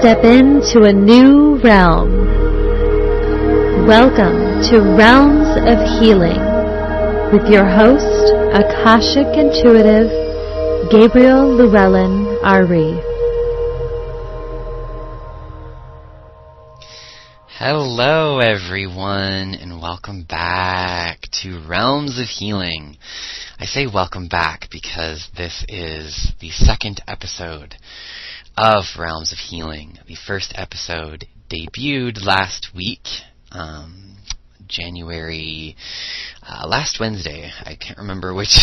step into a new realm. Welcome to Realms of Healing with your host, Akashic Intuitive, Gabriel Llhewellyn-Ari. Hello everyone, and welcome back to Realms of Healing. I say welcome back because this is the second episode of Realms of Healing. The first episode debuted last week, January, last Wednesday. I can't remember which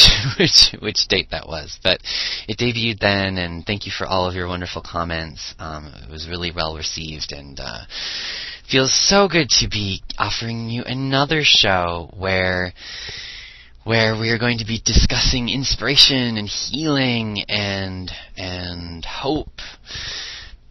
date that was, but it debuted then, and thank you for all of your wonderful comments. It was really well received, and feels so good to be offering you another show where we are going to be discussing inspiration and healing and hope,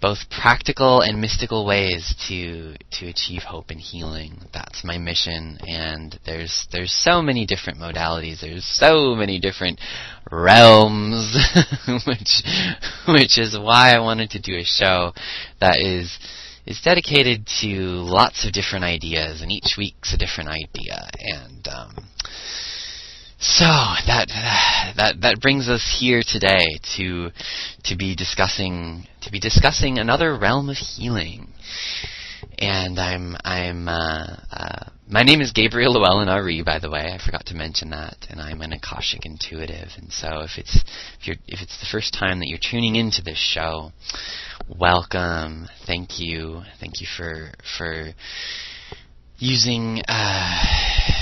both practical and mystical ways to achieve hope and healing. That's my mission, and there's so many different modalities, there's so many different realms, which is why I wanted to do a show that is dedicated to lots of different ideas, and each week's a different idea, and so that brings us here today to be discussing another realm of healing. And my name is Gabriel Llhewellyn-Ari, by the way. I forgot to mention that, and I'm an Akashic Intuitive. And so if it's the first time that you're tuning into this show, welcome. Thank you for using.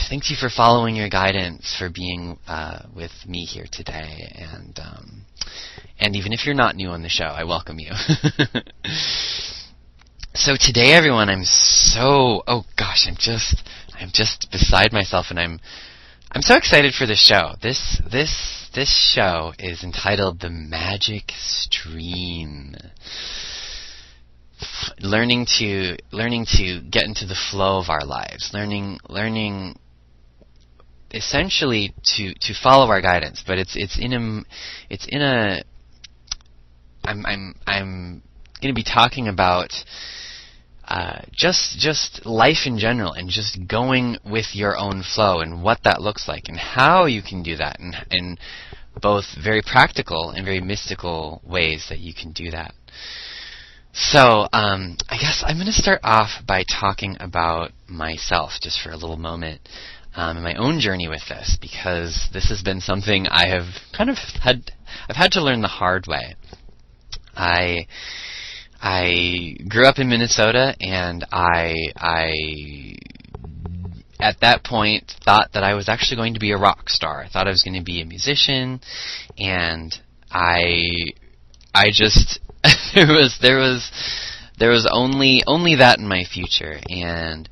Thank you for following your guidance, for being with me here today, and even if you're not new on the show, I welcome you. So today, everyone, I'm just beside myself, and I'm so excited for this show. This show is entitled The Magic Stream. Learning to get into the flow of our lives, learning essentially to follow our guidance, but I'm going to be talking about just life in general, and just going with your own flow, and what that looks like, and how you can do that, in both very practical and very mystical ways that you can do that. So, I guess I'm going to start off by talking about myself just for a little moment, and my own journey with this, because this has been something I have I've had to learn the hard way. I grew up in Minnesota, and I at that point thought that I was actually going to be a rock star. I thought I was going to be a musician, and I just there was only that in my future. And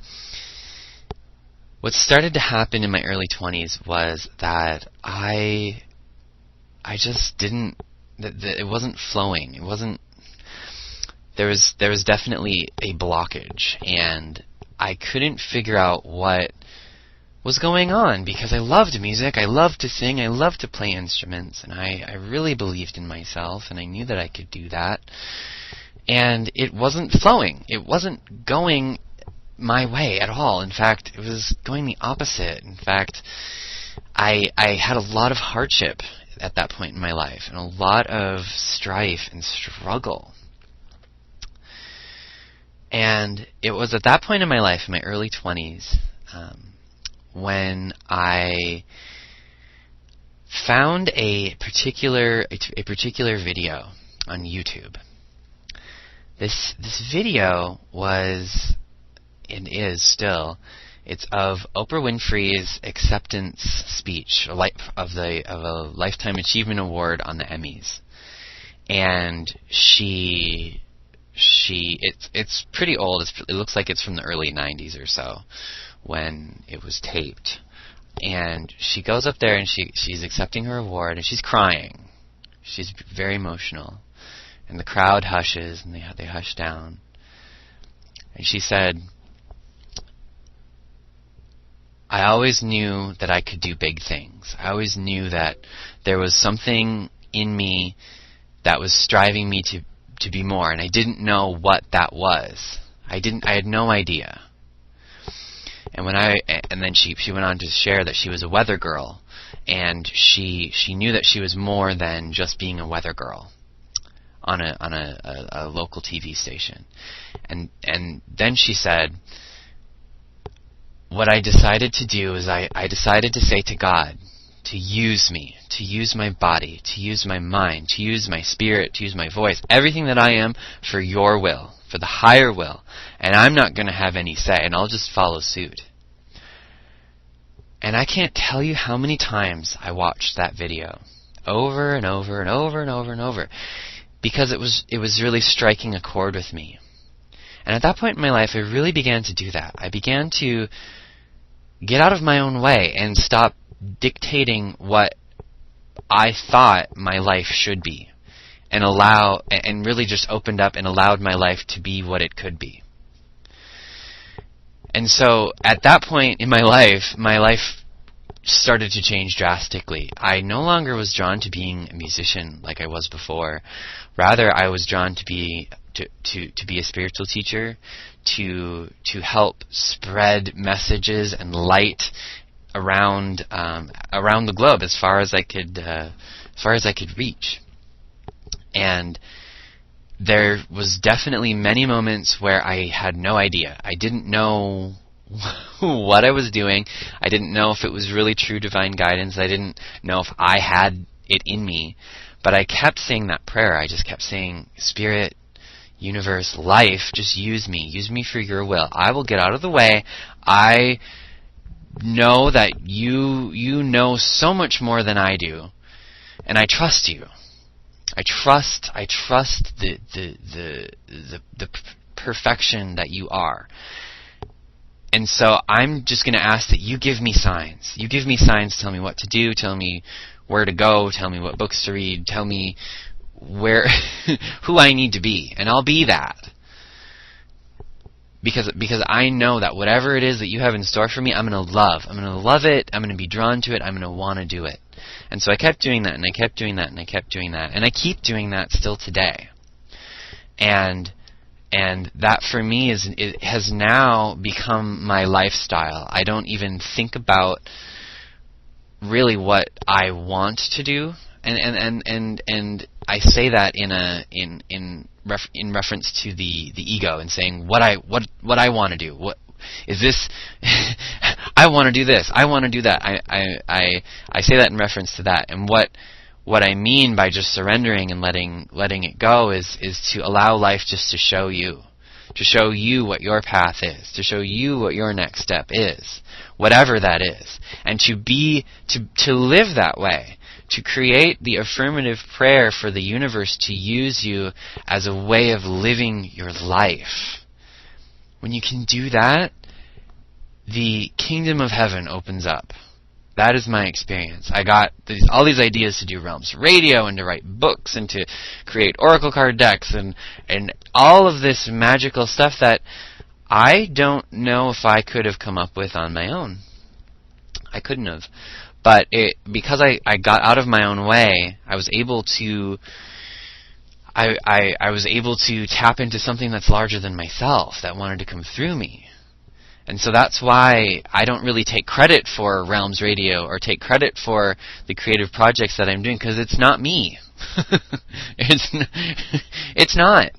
what started to happen in my early 20s was that I just didn't, that it wasn't flowing. It wasn't, there was definitely a blockage, and I couldn't figure out what was going on, because I loved music, I loved to sing, I loved to play instruments, and I really believed in myself, and I knew that I could do that. And it wasn't flowing. It wasn't going my way at all. In fact, it was going the opposite. In fact, I had a lot of hardship at that point in my life, and a lot of strife and struggle. And it was at that point in my life, in my early 20s, when I found a particular video on YouTube. This video was, and is still, it's of Oprah Winfrey's acceptance speech of a Lifetime Achievement Award on the Emmys, and it's pretty old. It looks like it's from the early 90s or so, when it was taped. And she goes up there, and she's accepting her award, and she's crying. She's very emotional. And the crowd hushes, and they hush down. And she said, I always knew that I could do big things. I always knew that there was something in me that was striving me to be more, and I didn't know what that was. I had no idea. And then she went on to share that she was a weather girl, and she knew that she was more than just being a weather girl on a local TV station. And then she said, what I decided to do is I decided to say to God, to use me, to use my body, to use my mind, to use my spirit, to use my voice, everything that I am for your will, for the higher will, and I'm not going to have any say, and I'll just follow suit. And I can't tell you how many times I watched that video, over and over and over and over and over, because it was really striking a chord with me. And at that point in my life, I really began to do that. I began to get out of my own way and stop dictating what I thought my life should be, and really just opened up and allowed my life to be what it could be. And so at that point in my life started to change drastically. I no longer was drawn to being a musician like I was before. Rather, I was drawn to be a spiritual teacher, to help spread messages and light around the globe as far as I could reach. And there was definitely many moments where I had no idea. I didn't know what I was doing. I didn't know if it was really true divine guidance. I didn't know if I had it in me. But I kept saying that prayer. I just kept saying, Spirit, universe, life, just use me for your will. I will get out of the way. I know that you know so much more than I do, and I trust you. I trust the perfection that you are. And so I'm just going to ask that you give me signs. You give me signs, tell me what to do, tell me where to go, tell me what books to read, tell me where who I need to be, and I'll be that. Because I know that whatever it is that you have in store for me, I'm going to love. I'm going to love it. I'm going to be drawn to it. I'm going to want to do it. And so I kept doing that, and I kept doing that, and I kept doing that. And I keep doing that still today. And that for me it has now become my lifestyle. I don't even think about really what I want to do. And I say that in reference to the ego, and saying what I want to do. What is this? I want to do this. I want to do that. I say that in reference to that. And what I mean by just surrendering and letting it go is to allow life just to show you what your path is, to show you what your next step is, whatever that is, and to live that way. To create the affirmative prayer for the universe to use you as a way of living your life. When you can do that, the kingdom of heaven opens up. That is my experience. I got all these ideas to do Realmz Radio, and to write books, and to create oracle card decks, and all of this magical stuff that I don't know if I could have come up with on my own. I couldn't have. But because I got out of my own way, I was able to I was able to tap into something that's larger than myself, that wanted to come through me. And so that's why I don't really take credit for Realmz Radio or take credit for the creative projects that I'm doing, because it's not me. It's not.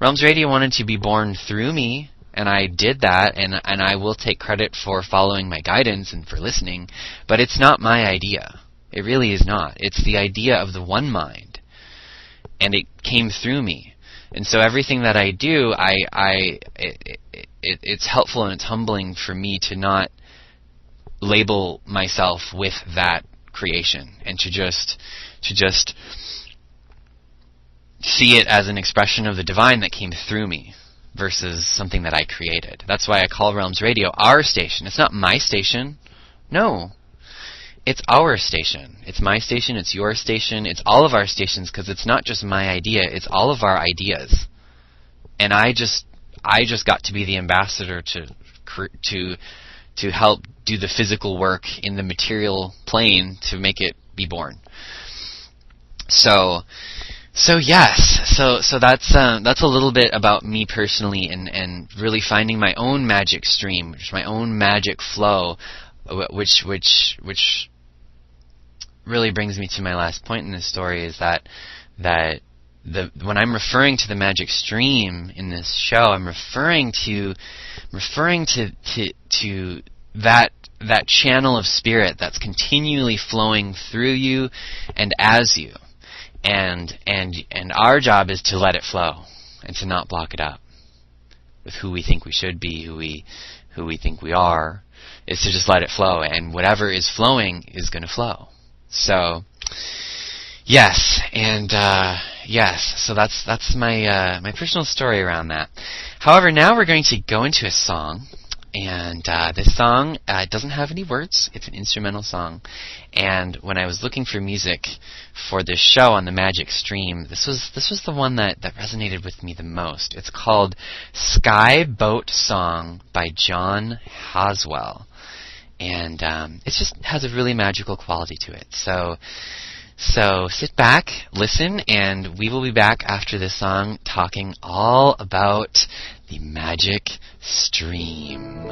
Realmz Radio wanted to be born through me, and I did that, and I will take credit for following my guidance and for listening, but it's not my idea. It really is not. It's the idea of the one mind, and it came through me. And so everything that I do, it's helpful and it's humbling for me to not label myself with that creation, and to just see it as an expression of the divine that came through me, versus something that I created. That's why I call Realmz Radio our station. It's not my station. No. It's our station. It's my station. It's your station. It's all of our stations, because it's not just my idea. It's all of our ideas. And I just got to be the ambassador to help do the physical work in the material plane to make it be born. So So yes, so that's a little bit about me personally, and really finding my own magic stream, my own magic flow, which really brings me to my last point in this story, is that when I'm referring to the magic stream in this show, I'm referring to that channel of spirit that's continually flowing through you and as you. And our job is to let it flow and to not block it up with who we think we should be, who we think we are, is to just let it flow, and whatever is flowing is going to flow. So yes, and yes, so that's my my personal story around that. However, now we're going to go into a song. And this song doesn't have any words. It's an instrumental song. And when I was looking for music for this show on the Magic Stream, this was the one that resonated with me the most. It's called Sky Boat Song by John Haswell. And it just has a really magical quality to it. So sit back, listen, and we will be back after this song talking all about the Magic Stream.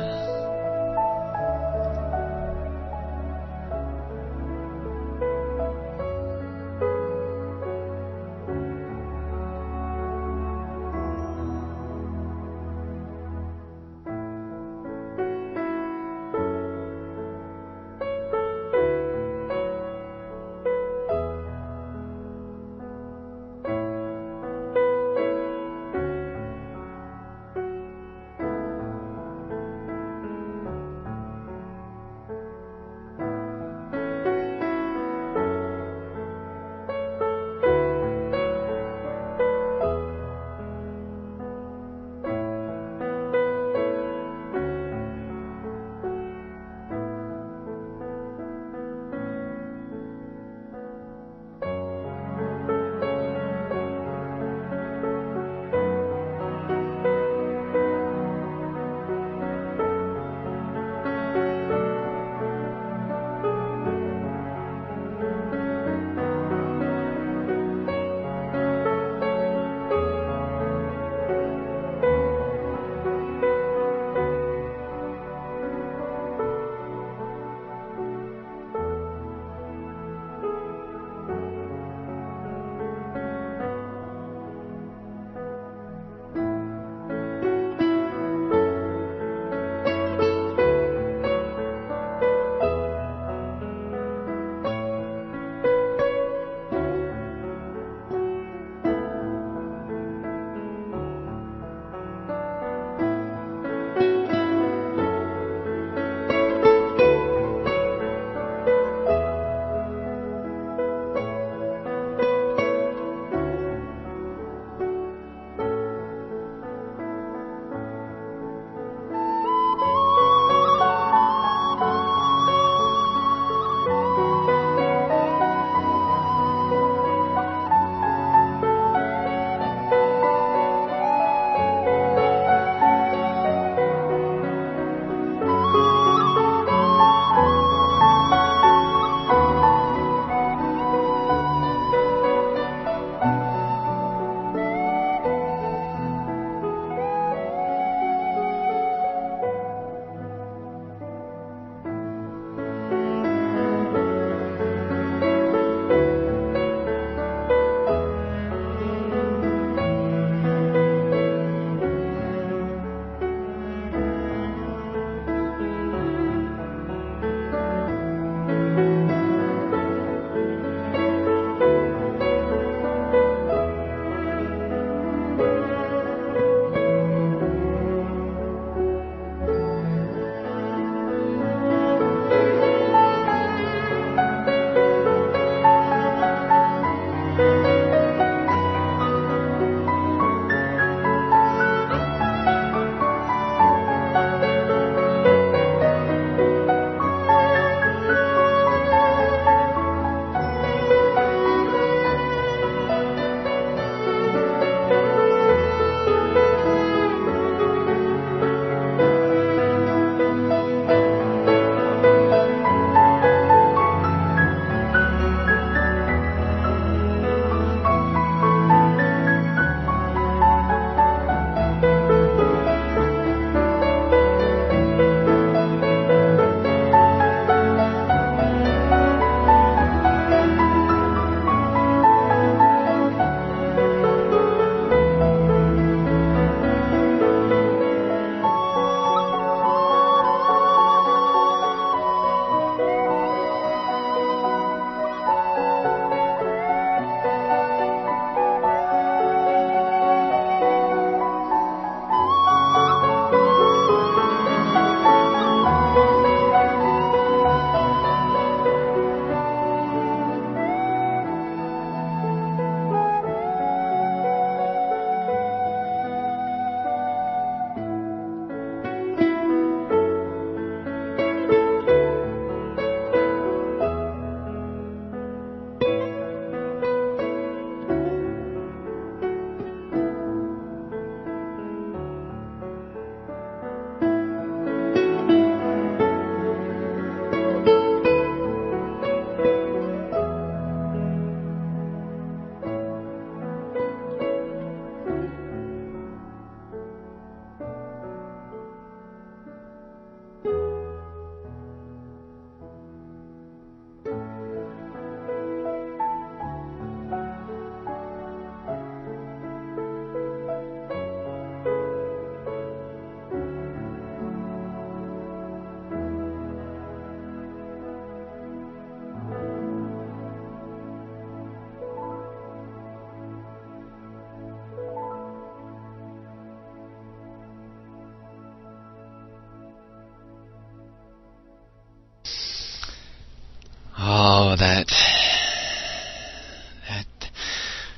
that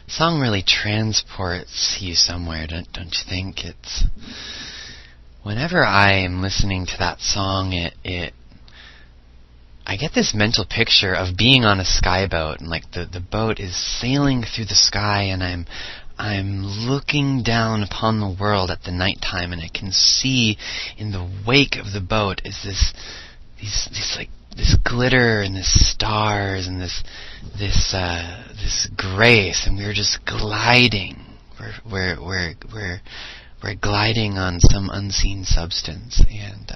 song really transports you somewhere, don't you think? It's whenever I am listening to that song, I get this mental picture of being on a skyboat, and like the boat is sailing through the sky, and I'm looking down upon the world at the nighttime, and I can see in the wake of the boat is this glitter and this stars and this grace, and we're just gliding. We're gliding on some unseen substance, and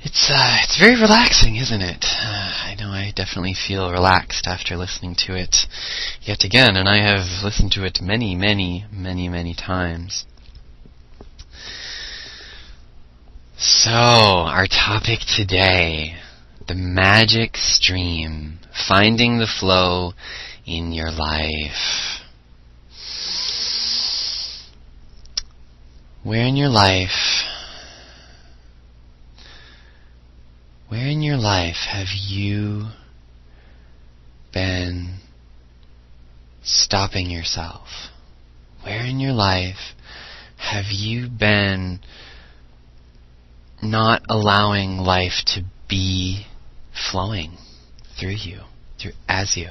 it's very relaxing, isn't it? I know I definitely feel relaxed after listening to it yet again, and I have listened to it many, many, many, many times. So, our topic today, the magic stream, finding the flow in your life. Where in your life have you been stopping yourself? Where in your life have you been not allowing life to be flowing through you, as you?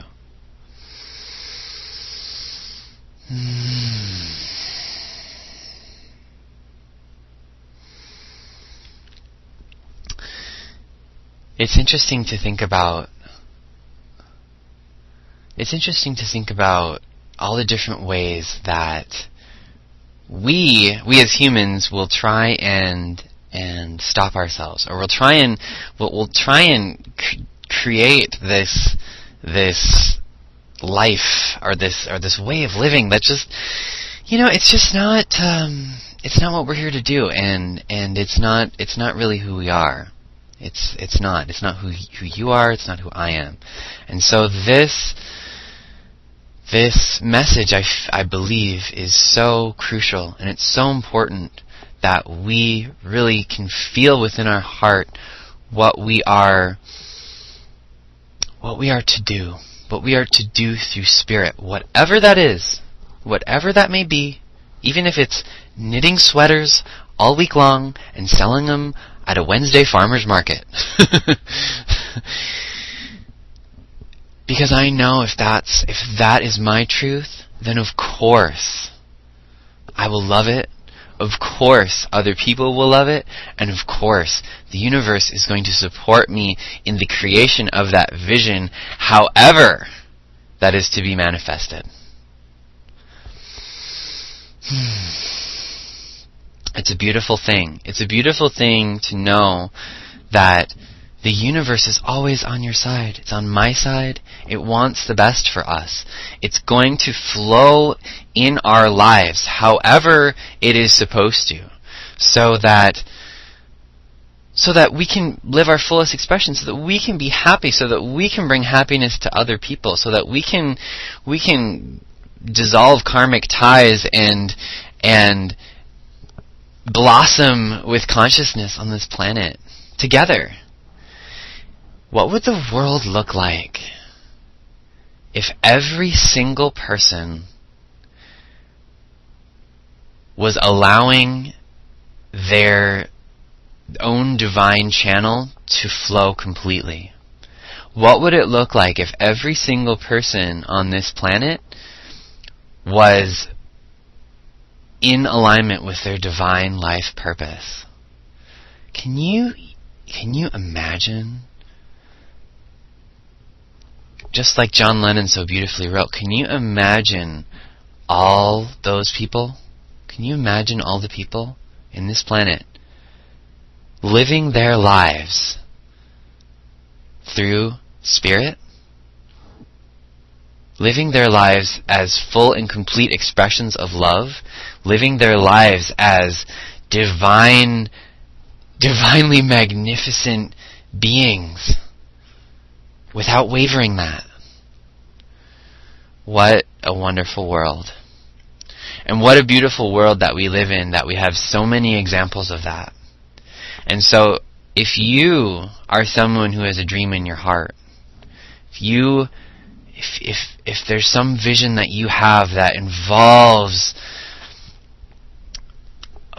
It's interesting to think about all the different ways that we as humans will try and stop ourselves, or we'll try and create this life or this way of living that just, it's just not it's not what we're here to do, and it's not really who we are. It's not who you are. It's not who I am. And so this message, I believe, is so crucial, and it's so important that we really can feel within our heart what we are to do through spirit, whatever that is, whatever that may be, even if it's knitting sweaters all week long and selling them at a Wednesday farmer's market. Because I know if that is my truth, then of course I will love it. Of course other people will love it. And of course the universe is going to support me in the creation of that vision, however that is to be manifested. It's a beautiful thing. It's a beautiful thing to know that the universe is always on your side. It's on my side. It wants the best for us. It's going to flow in our lives however it is supposed to, so that we can live our fullest expression, so that we can be happy, so that we can bring happiness to other people, so that we can dissolve karmic ties and blossom with consciousness on this planet together. What would the world look like if every single person was allowing their own divine channel to flow completely? What would it look like if every single person on this planet was in alignment with their divine life purpose? Can you imagine? Just like John Lennon so beautifully wrote, can you imagine all those people? Can you imagine all the people in this planet living their lives through spirit? Living their lives as full and complete expressions of love? Living their lives as divinely magnificent beings without wavering that? What a wonderful world. And what a beautiful world that we live in, that we have so many examples of that. And so, if you are someone who has a dream in your heart, If there's some vision that you have that involves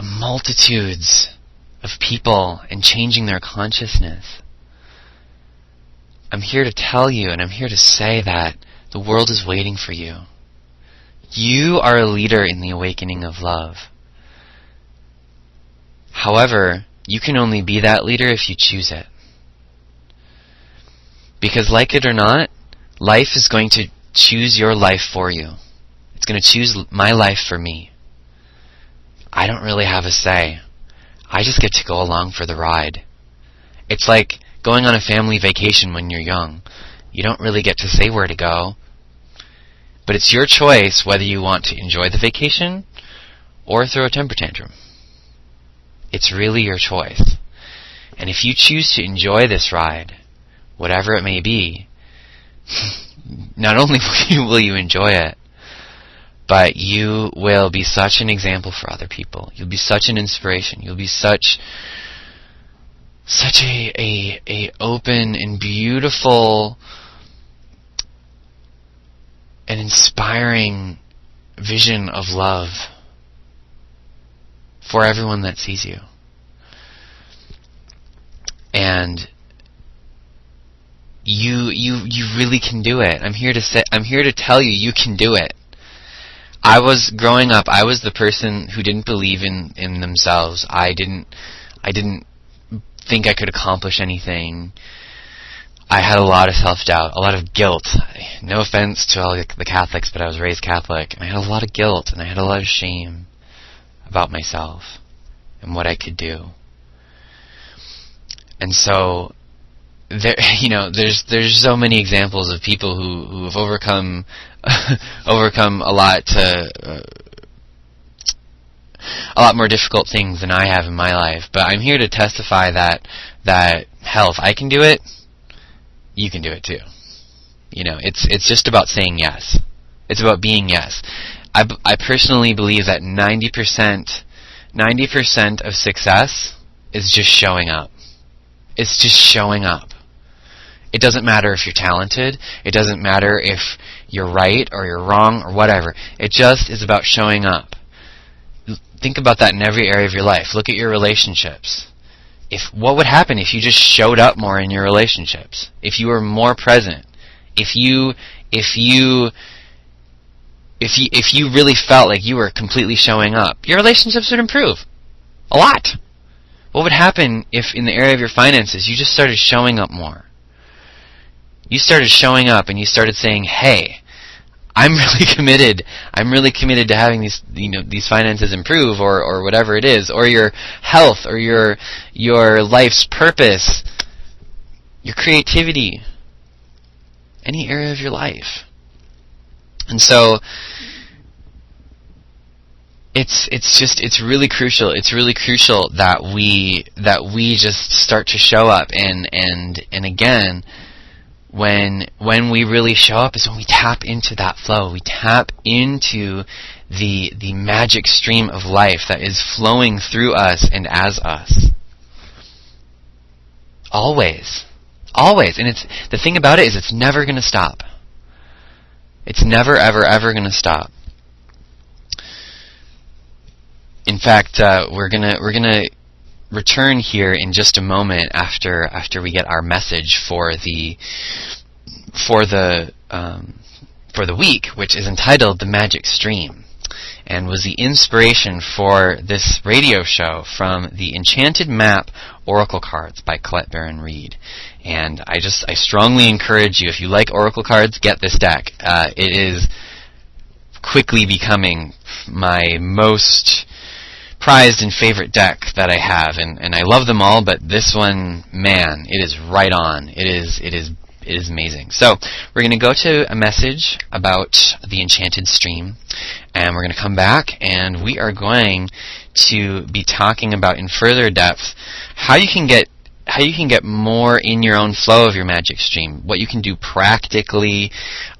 multitudes of people and changing their consciousness, I'm here to tell you, and I'm here to say that the world is waiting for you. You are a leader in the awakening of love. However, you can only be that leader if you choose it. Because like it or not, life is going to choose your life for you. It's going to choose my life for me. I don't really have a say. I just get to go along for the ride. It's like going on a family vacation when you're young. You don't really get to say where to go. But it's your choice whether you want to enjoy the vacation or throw a temper tantrum. It's really your choice. And if you choose to enjoy this ride, whatever it may be, not only will you enjoy it, but you will be such an example for other people. You'll be such an inspiration. You'll be such a open and beautiful and inspiring vision of love for everyone that sees you. And you really can do it. I'm here to tell you, you can do it. Growing up, I was the person who didn't believe in themselves. I didn't think I could accomplish anything. I had a lot of self-doubt, a lot of guilt. No offense to all the Catholics, but I was raised Catholic. I had a lot of guilt, and I had a lot of shame about myself and what I could do. And so, there's so many examples of people who have overcome a lot more difficult things than I have in my life. But I'm here to testify that hell, if I can do it, you can do it too. It's just about saying yes. It's about being yes. I personally believe that 90% of success is just showing up. It's just showing up. It doesn't matter if you're talented. It doesn't matter if you're right or you're wrong or whatever. It just is about showing up. Think about that in every area of your life. Look at your relationships. What would happen if you just showed up more in your relationships? If you were more present? If you really felt like you were completely showing up, your relationships would improve a lot. What would happen if in the area of your finances you just started showing up more? You started showing up and you started saying, "Hey, I'm really committed. I'm really committed to having these finances improve, or whatever it is, or your health, or your life's purpose, your creativity, any area of your life." And so it's really crucial. It's really crucial that we just start to show up, and again, when we really show up is when we tap into that flow. We tap into the magic stream of life that is flowing through us and as us. Always. And the thing about it is it's never going to stop. It's never, ever, ever going to stop. In fact, we're gonna return here in just a moment after we get our message for the week, which is entitled "The Magic Stream," and was the inspiration for this radio show from the Enchanted Map Oracle cards by baron-ried. And I strongly encourage you, if you like Oracle cards, get this deck. It is quickly becoming my most prized and favorite deck that I have, and I love them all, but this one, man, it is right on. It is amazing. So we're going to go to a message about the Enchanted Stream, and we're going to come back, and we are going to be talking about in further depth how you can get more in your own flow of your magic stream, what you can do practically.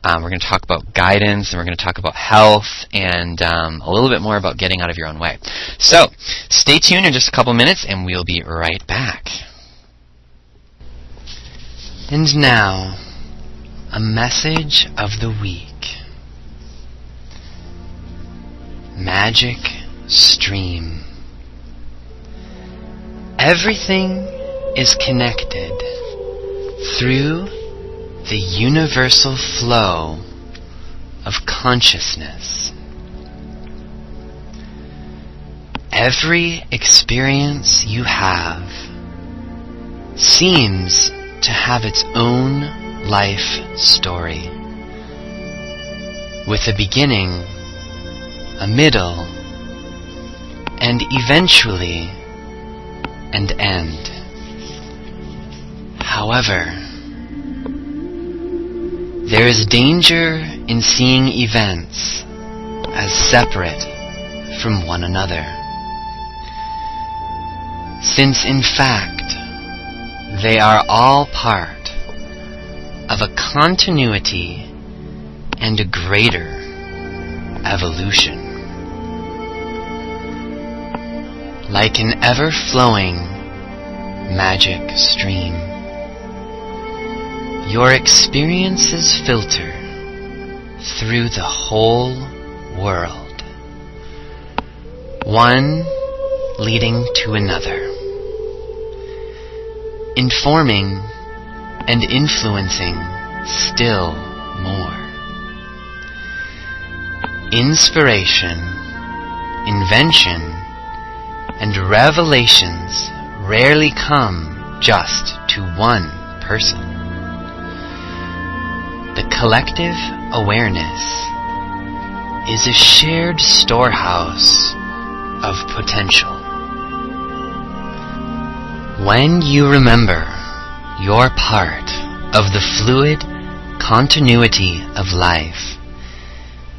We're going to talk about guidance, and we're going to talk about health, and a little bit more about getting out of your own way. So stay tuned in just a couple minutes, and we'll be right back. And now, A message of the week. Magic stream. Everything is connected through the universal flow of consciousness. Every experience you have seems to have its own life story, with a beginning, a middle, and eventually an end. However, there is danger in seeing events as separate from one another, since in fact they are all part of a continuity and a greater evolution. Like an ever-flowing magic stream, your experiences filter through the whole world, one leading to another, informing and influencing still more. Inspiration, invention, and revelations rarely come just to one person. The collective awareness is a shared storehouse of potential. When you remember you're part of the fluid continuity of life,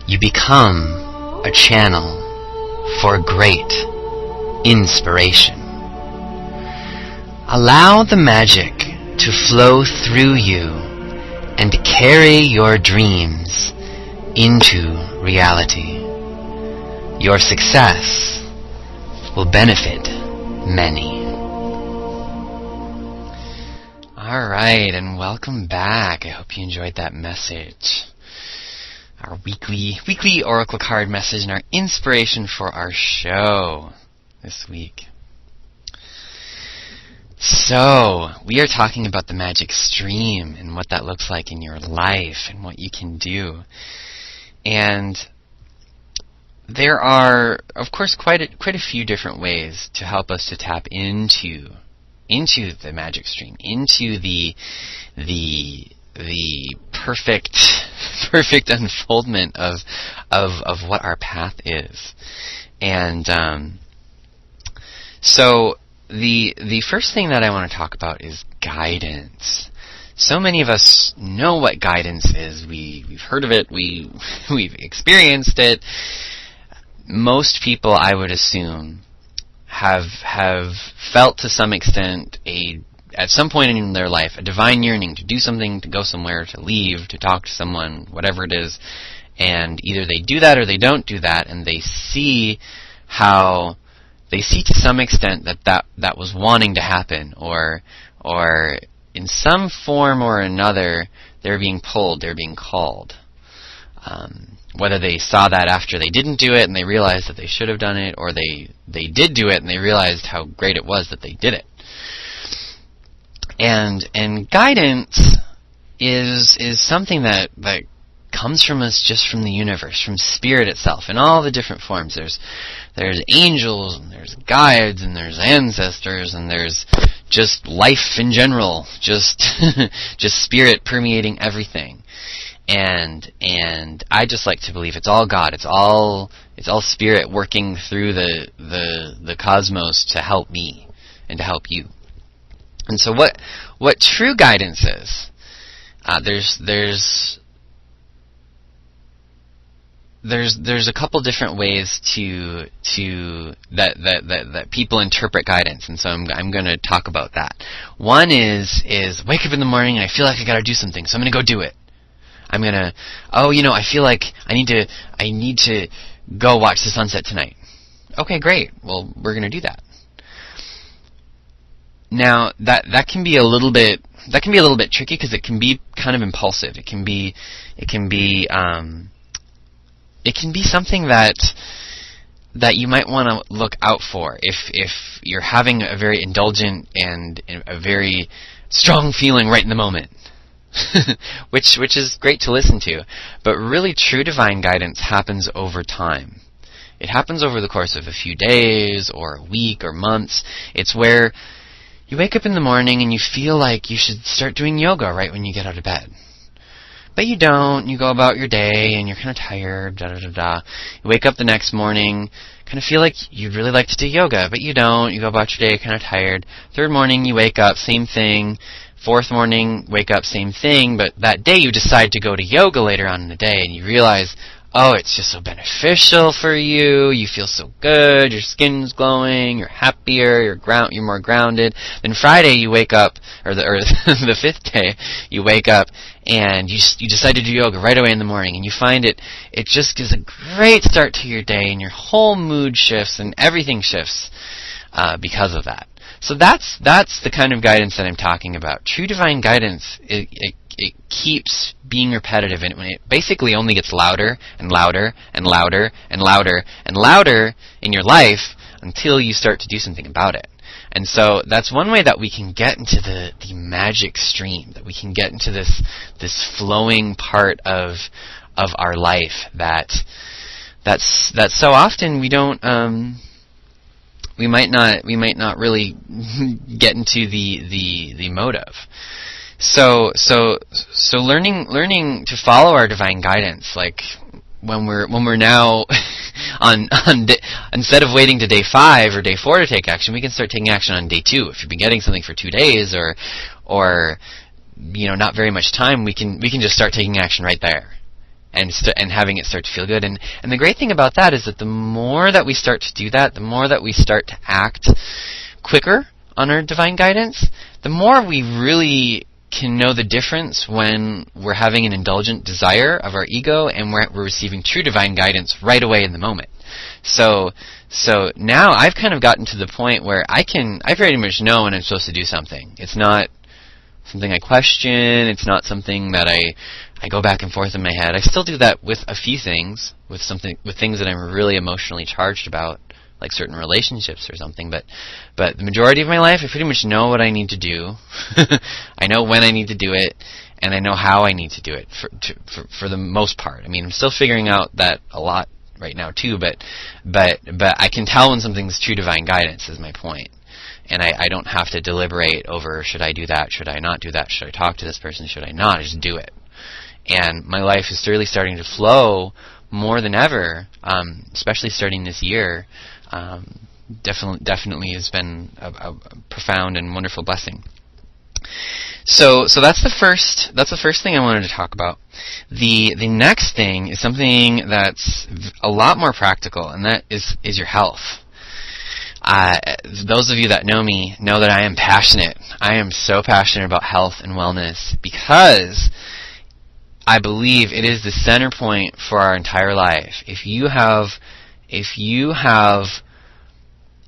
you become a channel for great inspiration. Allow the magic to flow through you and carry your dreams into reality. Your success will benefit many. Alright, and welcome back. I hope you enjoyed that message. Our weekly oracle card message and our inspiration for our show this week. So, we are talking about the magic stream and what that looks like in your life and what you can do. And there are, of course, quite a few different ways to help us to tap into the magic stream, into the perfect unfoldment of what our path is. And so the first thing that I want to talk about is guidance. So many of us know what guidance is. We've heard of it. We've experienced it. Most people, I would assume, have felt to some extent at some point in their life a divine yearning to do something, to go somewhere, to leave, to talk to someone, whatever it is, and either they do that or they don't do that, and they see to some extent that was wanting to happen, or in some form or another they're being pulled, they're being called. Whether they saw that after they didn't do it and they realized that they should have done it, or they did do it and they realized how great it was that they did it. And guidance is something that comes from us, just from the universe, from spirit itself, in all the different forms. There's angels, and there's guides, and there's ancestors, and there's just life in general, just spirit permeating everything. And I just like to believe it's all God. It's all spirit working through the cosmos to help me and to help you. And so what true guidance is, there's a couple different ways that people interpret guidance, and so I'm going to talk about that. One is wake up in the morning and I feel like I got to do something, so I'm going to go do it. I'm going to I feel like I need to go watch the sunset tonight. Okay, great. Well, we're going to do that. Now, that can be a little bit a little bit tricky because it can be kind of impulsive. It can be something that you might want to look out for if you're having a very indulgent and a very strong feeling right in the moment. which is great to listen to, but really true divine guidance happens over time. It happens over the course of a few days or a week or months. It's where you wake up in the morning and you feel like you should start doing yoga right when you get out of bed. But you don't. You go about your day and you're kind of tired, You wake up the next morning, kind of feel like you'd really like to do yoga, but you don't. You go about your day kind of tired. Third morning, you wake up, same thing. Fourth morning, wake up, same thing, but that day you decide to go to yoga later on in the day and you realize, oh, it's just so beneficial for you, you feel so good, your skin's glowing, you're happier, you're more grounded. Then Friday you wake up, or the fifth day, you wake up and you decide to do yoga right away in the morning, and you find it just gives a great start to your day, and your whole mood shifts and everything shifts because of that. So that's the kind of guidance that I'm talking about. True divine guidance, it keeps being repetitive, and it basically only gets louder and louder and louder and louder and louder in your life until you start to do something about it. And so that's one way that we can get into the magic stream, that we can get into this flowing part of our life that's so often we don't. We might not really get into the motive. So learning to follow our divine guidance, like when we're now instead of waiting to day 5 or day 4 to take action, we can start taking action on day 2. If you've been getting something for 2 days or not very much time, we can just start taking action right there. And having it start to feel good. And the great thing about that is that the more that we start to do that, the more that we start to act quicker on our divine guidance, the more we really can know the difference when we're having an indulgent desire of our ego and we're receiving true divine guidance right away in the moment. So now I've kind of gotten to the point where I pretty much know when I'm supposed to do something. It's not something I question. It's not something that I go back and forth in my head. I still do that with a few things, with things that I'm really emotionally charged about, like certain relationships or something. But the majority of my life, I pretty much know what I need to do. I know when I need to do it, and I know how I need to do it for the most part. I mean, I'm still figuring out that a lot right now too. But I can tell when something's true divine guidance. Is my point. And I don't have to deliberate over, should I do that, should I not do that, should I talk to this person, should I not, I just do it. And my life is really starting to flow more than ever, especially starting this year. Definitely has been a profound and wonderful blessing. So that's the first thing I wanted to talk about. The next thing is something that's a lot more practical, and that is your health. Those of you that know me know that I am passionate. I am so passionate about health and wellness because I believe it is the center point for our entire life. If you have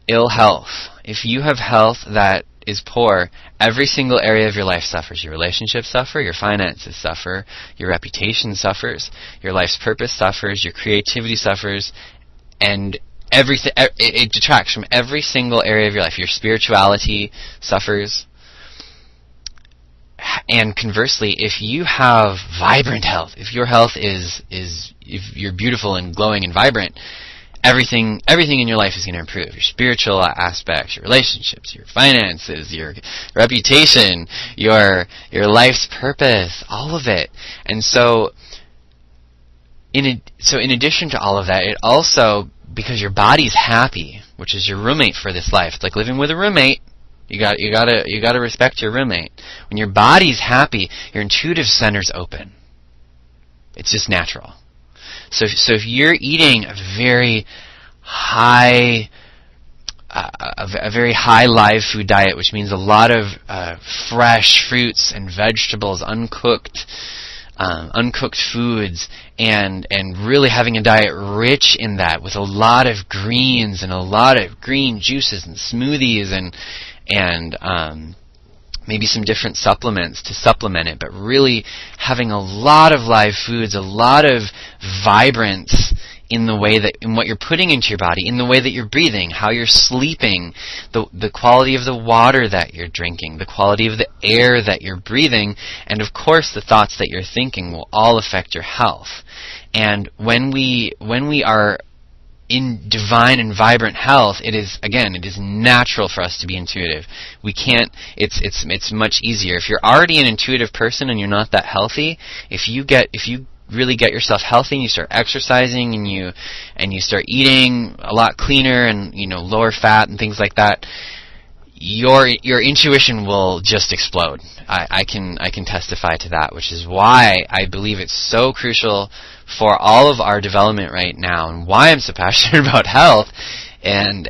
ill health, if you have health that is poor, every single area of your life suffers. Your relationships suffer, your finances suffer, your reputation suffers, your life's purpose suffers, your creativity suffers, and everything, it detracts from every single area of your life. Your spirituality suffers. And conversely, if you have vibrant health, if your health is if you're beautiful and glowing and vibrant, everything in your life is going to improve. Your spiritual aspects, your relationships, your finances, your reputation, your life's purpose, all of it. And so in addition to all of that, it also, because your body's happy, which is your roommate for this life. It's like living with a roommate. You gotta respect your roommate. When your body's happy, your intuitive center's open. It's just natural. So if you're eating a very high live food diet, which means a lot of fresh fruits and vegetables, uncooked foods, and really having a diet rich in that, with a lot of greens and a lot of green juices and smoothies and maybe some different supplements to supplement it, but really having a lot of live foods, a lot of vibrance in the way that, in what you're putting into your body, in the way that you're breathing, how you're sleeping, the quality of the water that you're drinking, the quality of the air that you're breathing, and of course the thoughts that you're thinking will all affect your health. And when we are in divine and vibrant health, it is natural for us to be intuitive. We can't, it's much easier. If you're already an intuitive person and you're not that healthy, if you really get yourself healthy and you start exercising and you start eating a lot cleaner and lower fat and things like that, your intuition will just explode. I can testify to that, which is why I believe it's so crucial for all of our development right now, and why I'm so passionate about health, and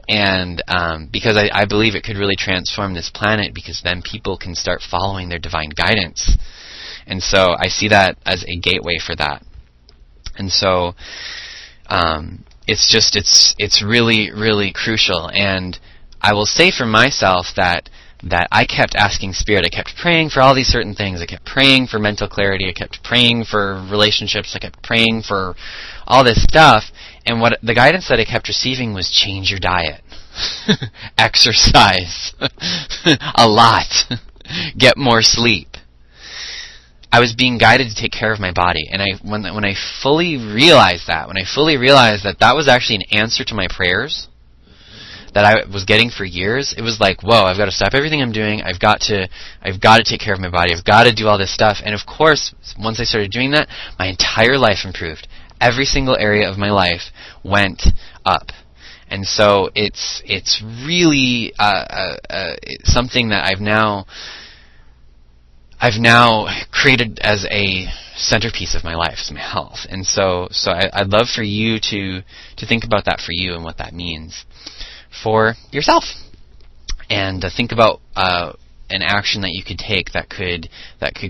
because I believe it could really transform this planet, because then people can start following their divine guidance. And so I see that as a gateway for that. And so it's really, really crucial. And I will say for myself that I kept asking Spirit, I kept praying for all these certain things. I kept praying for mental clarity. I kept praying for relationships. I kept praying for all this stuff. And what the guidance that I kept receiving was change your diet. Exercise. A lot. Get more sleep. I was being guided to take care of my body. And when I fully realized that, that was actually an answer to my prayers that I was getting for years, it was like, whoa, I've got to stop everything I'm doing. I've got to take care of my body. I've got to do all this stuff. And of course, once I started doing that, my entire life improved. Every single area of my life went up. And so it's really something that I've now created as a centerpiece of my life, is my health. And so I'd love for you to think about that for you and what that means for yourself, and think about an action that you could take that could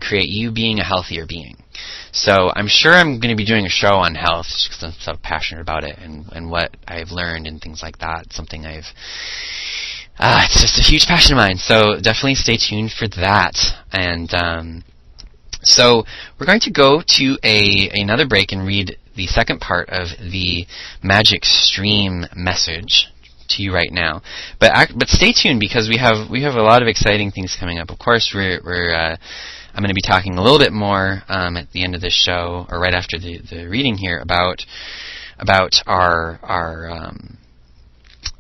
create you being a healthier being. So I'm sure I'm going to be doing a show on health just because I'm so passionate about it and what I've learned and things like that. Something it's just a huge passion of mine. So definitely stay tuned for that. And so we're going to go to another break and read the second part of the Magic Stream message to you right now, but stay tuned, because we have a lot of exciting things coming up. Of course, I'm going to be talking a little bit more at the end of this show, or right after the reading here, about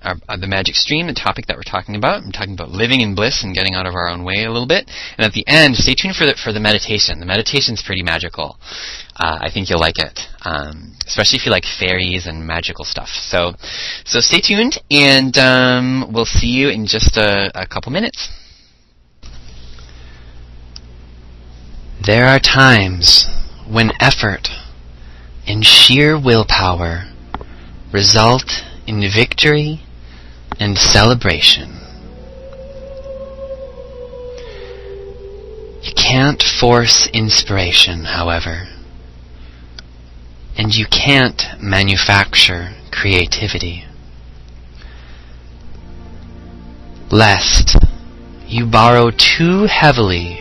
the Magic Stream, the topic that we're talking about. I'm talking about living in bliss and getting out of our own way a little bit. And at the end, stay tuned for the meditation. The meditation's pretty magical. I think you'll like it, especially if you like fairies and magical stuff. So stay tuned, and we'll see you in just a couple minutes. There are times when effort and sheer willpower result in victory and celebration. You can't force inspiration, however, and you can't manufacture creativity, lest you borrow too heavily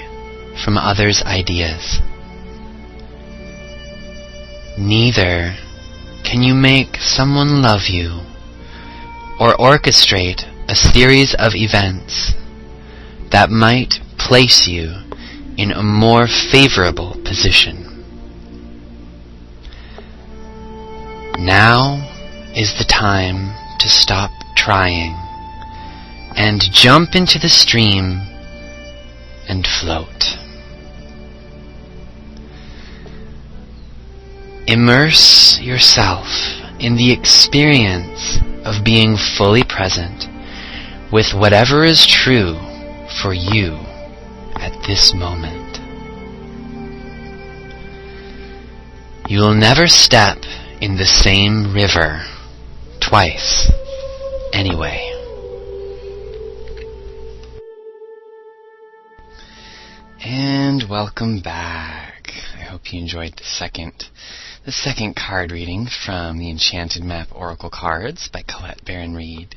from others' ideas. Neither can you make someone love you or orchestrate a series of events that might place you in a more favorable position. Now is the time to stop trying and jump into the stream and float. Immerse yourself in the experience of being fully present with whatever is true for you at this moment. You will never step in the same river twice anyway. And welcome back. I hope you enjoyed the second card reading from the Enchanted Map Oracle Cards by Colette Baron-Ried.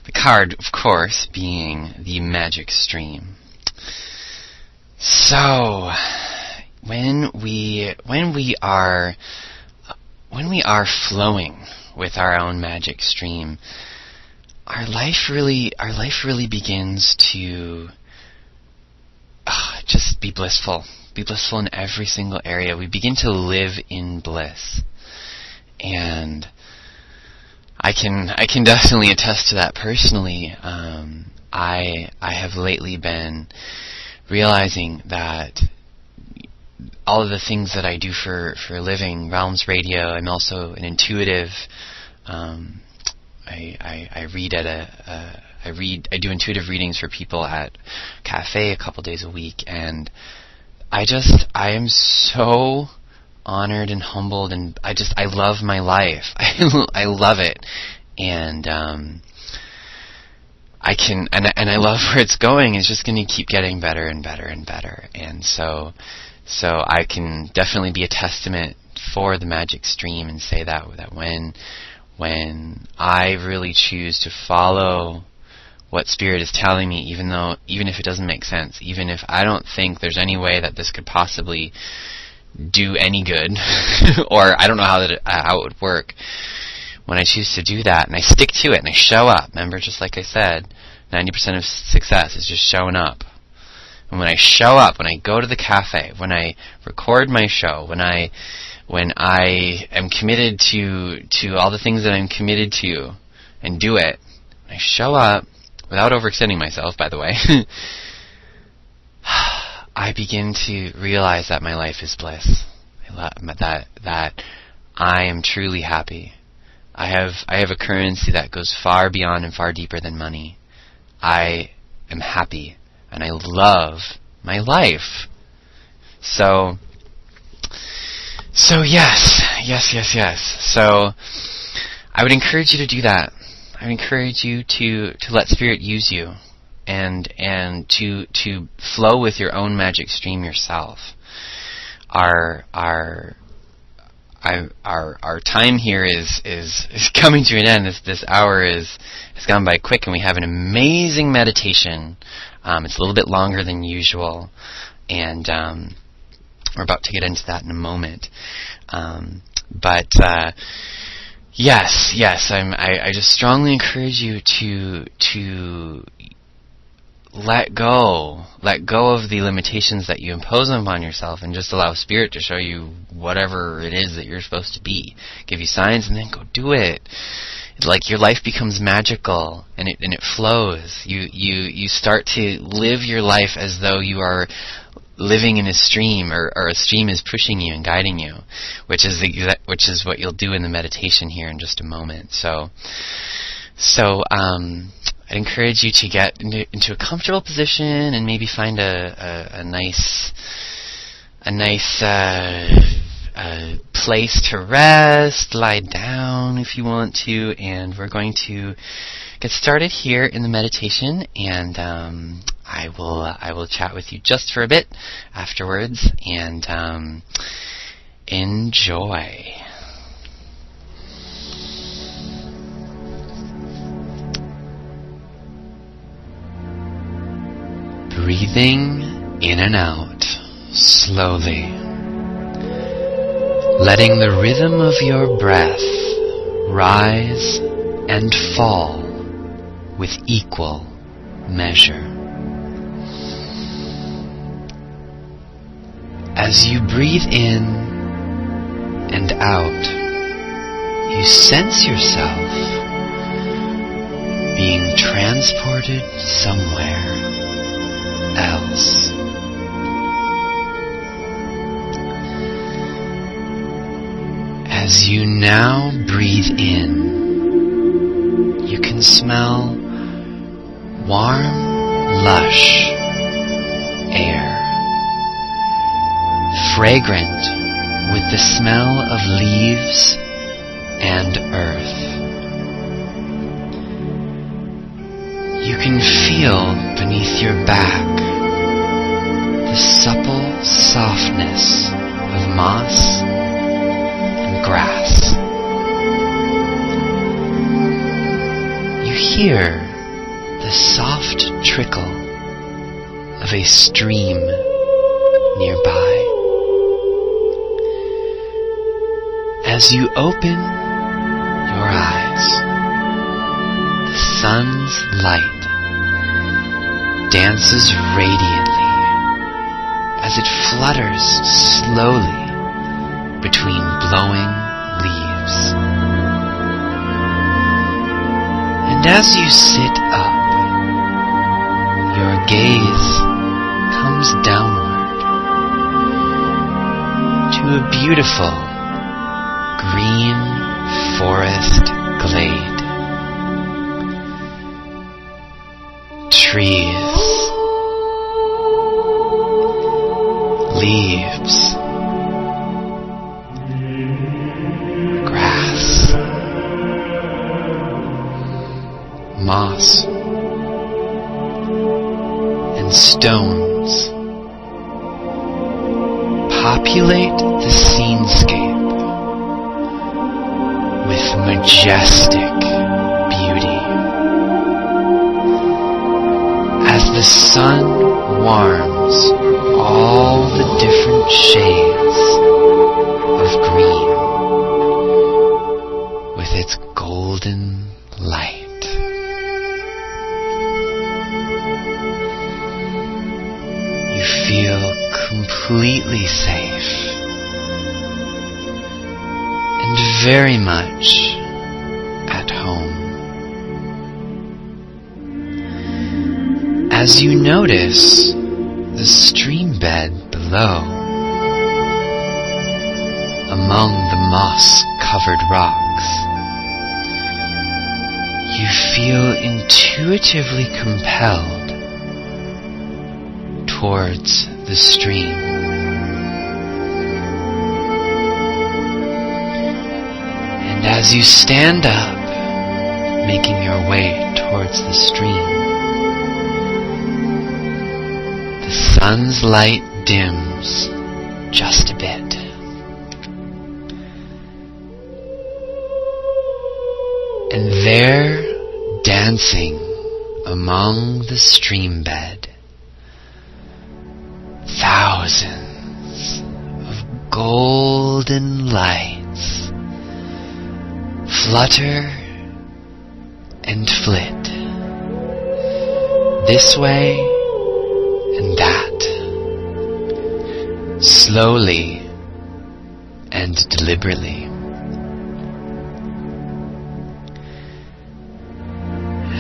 The card, of course, being the Magic Stream. So, when we are flowing with our own magic stream, our life really begins to just be blissful. Be blissful in every single area. We begin to live in bliss. And I can definitely attest to that personally. I have lately been realizing that all of the things that I do for a living, Realmz Radio, I'm also an intuitive. I do intuitive readings for people at cafe a couple days a week, and I am so honored and humbled, and I love my life. I love it, and I love where it's going. It's just going to keep getting better and better and better, and so I can definitely be a testament for the magic stream and say that when I really choose to follow what Spirit is telling me, even if it doesn't make sense, even if I don't think there's any way that this could possibly do any good, or I don't know how it would work, when I choose to do that and I stick to it and I show up. Remember, just like I said, 90% of success is just showing up. And when I show up, when I go to the cafe, when I record my show, when I am committed to all the things that I'm committed to and do it, when I show up, without overextending myself, by the way, I begin to realize that my life is bliss. That I am truly happy. I have a currency that goes far beyond and far deeper than money. I am happy, and I love my life. So yes. So I would encourage you to do that. I would encourage you to let Spirit use you, and to flow with your own magic stream yourself. Our time here is coming to an end. This hour has gone by quick, and we have an amazing meditation. It's a little bit longer than usual, and we're about to get into that in a moment. Yes. I just strongly encourage you to let go of the limitations that you impose upon yourself, and just allow Spirit to show you whatever it is that you're supposed to be. Give you signs, and then go do it. It's like your life becomes magical, and it flows. You start to live your life as though you are living in a stream, or a stream is pushing you and guiding you, which is what you'll do in the meditation here in just a moment. So I'd encourage you to get into a comfortable position, and maybe find a nice place to rest. Lie down if you want to, and we're going to get started here in the meditation, and I will chat with you just for a bit afterwards, and enjoy. Breathing in and out slowly, letting the rhythm of your breath rise and fall with equal measure. As you breathe in and out, you sense yourself being transported somewhere else. As you now breathe in, you can smell warm, lush air, fragrant with the smell of leaves and earth. You can feel beneath your back the supple softness of moss and grass. You hear the soft trickle of a stream nearby. As you open your eyes, the sun's light dances radiantly as it flutters slowly between blowing leaves. And as you sit up, your gaze comes downward to a beautiful green forest glade. Trees, leaves, grass, moss, and stones populate the scenescape with majestic beauty. As the sun warms all the different shades of green with its golden light. You feel completely safe and very much at home. As you notice the stream bed below, among the moss-covered rocks, you feel intuitively compelled towards the stream. And as you stand up, making your way towards the stream, the sun's light dims just a bit. And there, dancing among the stream bed, thousands of golden lights flutter and flit this way and that, slowly and deliberately.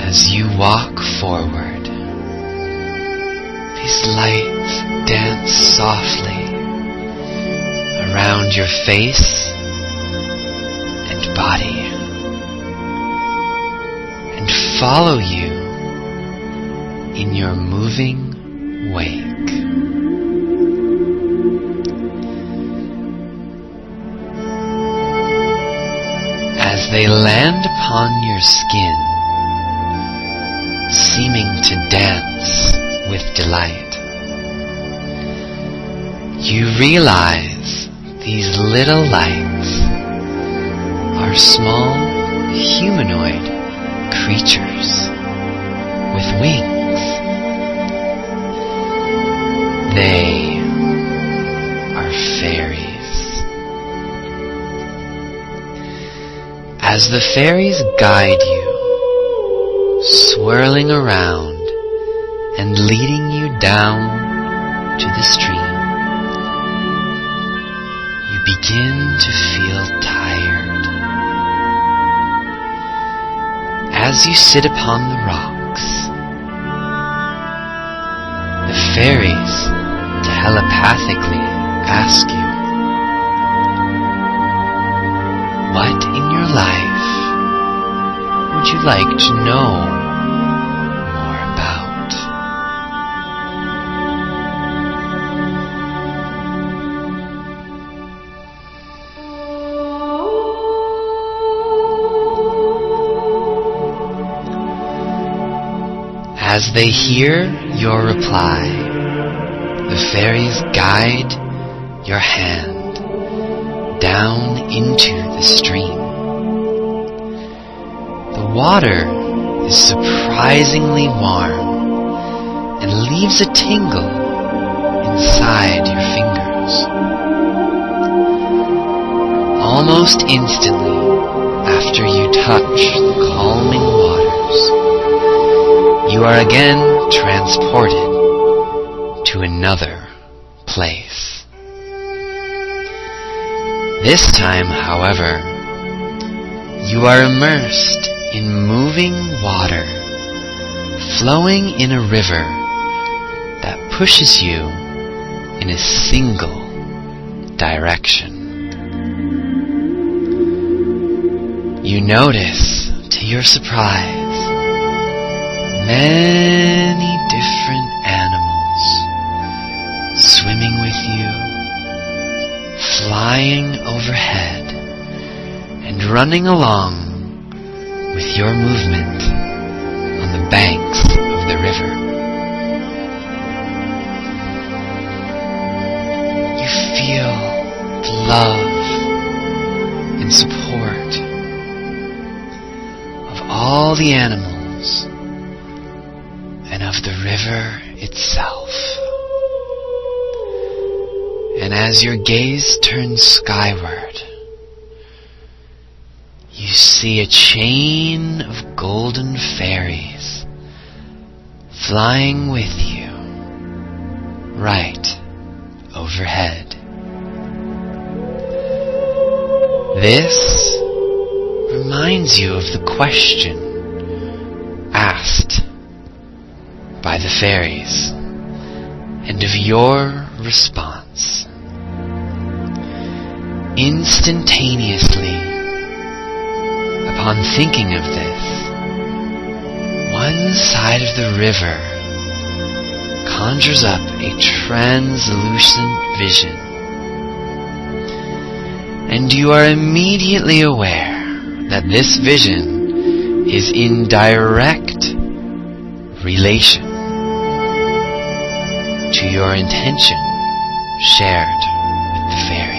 As you walk forward, these lights dance softly around your face and body and follow you in your moving wake. As they land upon your skin, seeming to dance with delight, you realize these little lights are small humanoid creatures with wings. They are fairies. As the fairies guide you, swirling around and leading you down to the stream, you begin to feel tired. As you sit upon the rocks, the fairies telepathically ask you, what in your life would you like to know more about? As they hear your reply, the fairies guide your hand down into the stream. The water is surprisingly warm and leaves a tingle inside your almost instantly after you touch the calming waters, you are again transported to another place. This time, however, you are immersed in moving water, flowing in a river that pushes you in a single direction. You notice, to your surprise, many different animals swimming with you, flying overhead, and running along with your movement on the banks of the river. You feel the love and support of all the animals and of the river itself. And as your gaze turns skyward, you see a chain of golden fairies flying with you right overhead. This reminds you of the question asked by the fairies and of your response. Instantaneously, upon thinking of this, one side of the river conjures up a translucent vision, and you are immediately aware that this vision is in direct relation to your intention shared with the fairies.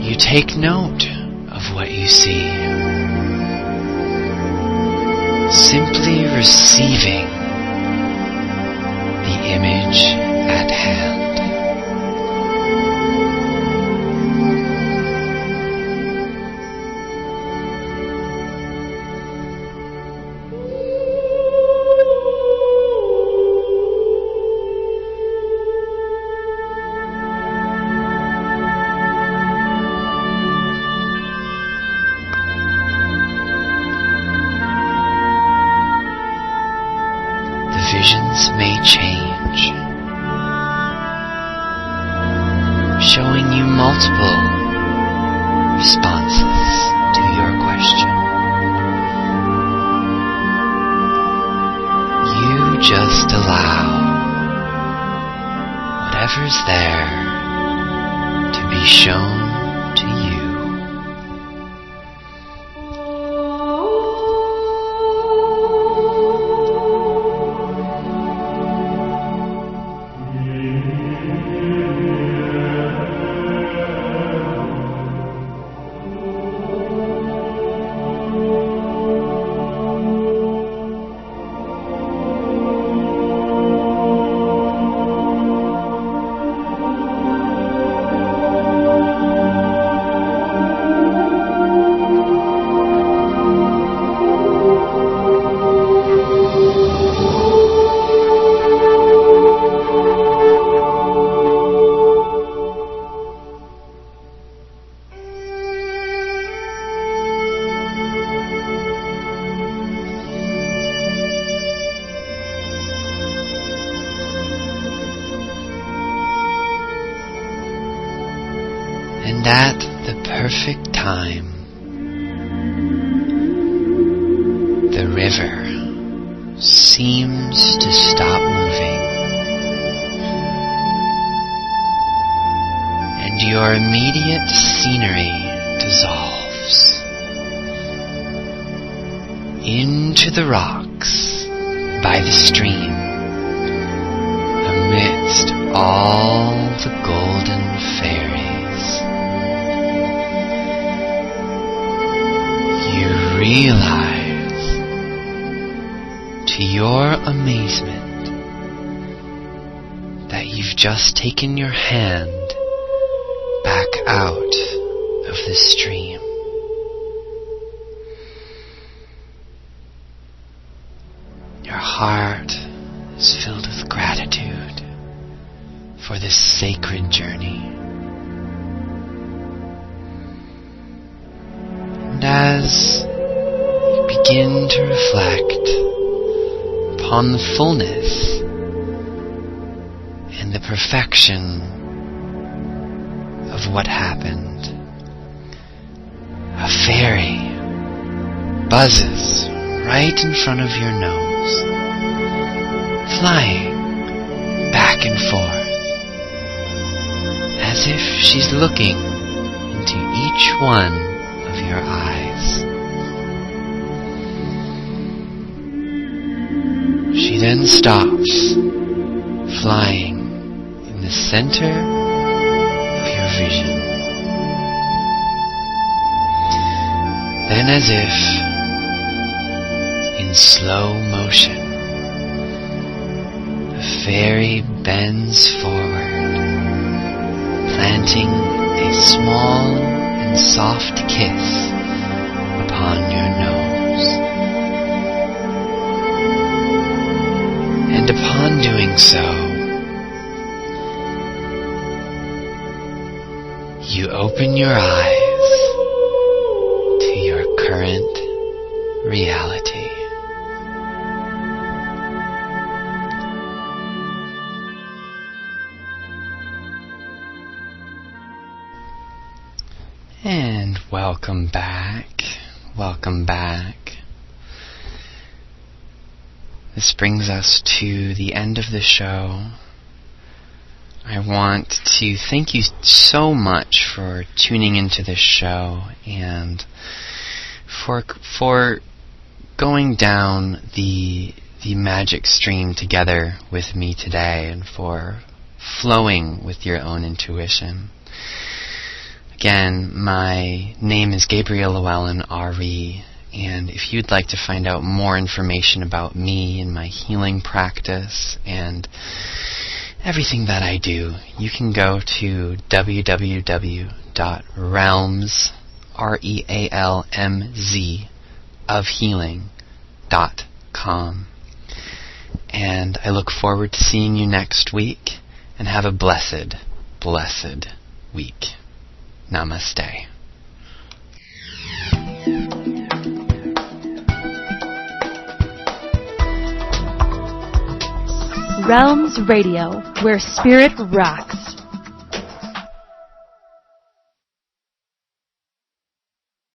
You take note of what you see, simply receiving the image at hand. Visions may change, showing you multiple responses to your question. You just allow whatever's there to be shown to you. And at the perfect time, the river seems to stop moving, and your immediate scenery dissolves into the rocks by the stream, amidst all the golden fairies. You realize, to your amazement, that you've just taken your hand back out of the stream. Your heart is filled with gratitude for this sacred journey. And as you begin to reflect upon the fullness and the perfection of what happened, a fairy buzzes right in front of your nose, flying back and forth, as if she's looking into each one of your eyes. She then stops, flying in the center of your vision. Then, as if in slow motion, the fairy bends forward, planting a small and soft kiss upon your nose. And upon doing so, you open your eyes to your current reality. And welcome back. Welcome back. This brings us to the end of the show. I want to thank you so much for tuning into this show and for going down the magic stream together with me today and for flowing with your own intuition. Again, my name is Gabriel Llhewellyn-Ari, and if you'd like to find out more information about me and my healing practice and everything that I do, you can go to www.realmz, REALMZ, of healing.com. And I look forward to seeing you next week, and have a blessed, blessed week. Namaste. Realmz Radio, where spirit rocks.